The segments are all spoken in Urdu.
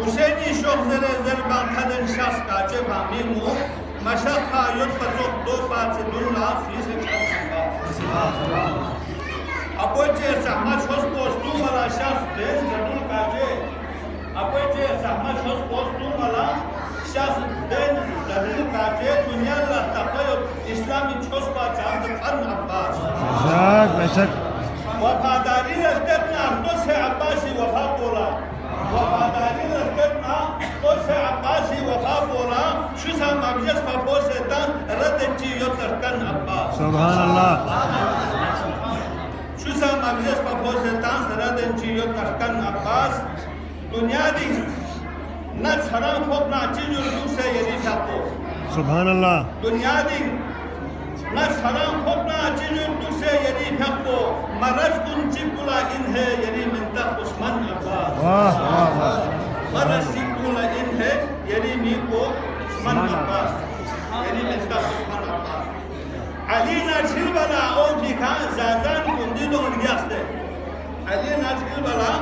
حسینی شوق زر بانتھدن شاس کاچے بھامیمو مشاقہ یود پتوک دو بات سے دلنا فیسے چھو سکا اپوئی چے سحمہ چھوز پوستو ملا شاس دین جنون کاچے اپوئی چے سحمہ چھوز پوستو ملا شاس دین جنون کاچے دنیا اللہ تقوی اسلامی چھوز پا چاہت فرم عباس بے شک وفاداری رشتنا تو سے عباسی وفا بولا وفاداری رشتنا تو سے عباسی وفا بولا شسا مجلس پاپو سے دان رد چیو ترکن عباس سبحان اللہ شسا مجلس پاپو سے دان رد چیو ترکن عباس دنیا دی نہ چھران پھوک نہ چیزو دو سے یعنی تاپو سبحان اللہ دنیا دی نہ چھران پھوک نہ چیزو دو سے یعنی تاپو مرج کن چکولا انہیں یعنی منتق عثمان عباس واہ واہ واہ مرج چکولا انہیں یعنی میکو عثمان عباس یعنی منتق عثمان عباس علی ناچل بلا او دیکھا زادان کندی دو انگیاس دے علی ناچل بلا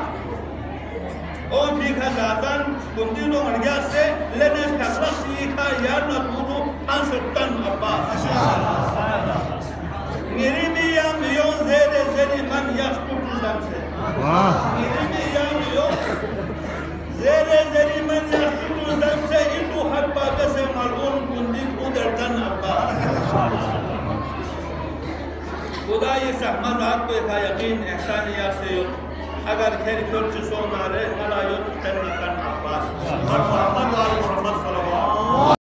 او دیکھا زادان کندی دو انگیاس دے لینے فقرق سیکھا یار نتونو انسلطن عباس میری میاں میون زیرے زیری من یخ کٹلدم سے میری میاں میون زیرے زیری من یخ کٹلدم سے انو حق باقی سے ملعون کندی کودردن عباس خدا یہ سحمہ ذات کو ایک یقین احسانیہ سے اگر کھیر کھر چسو نارے ملا یوت تنکن عباس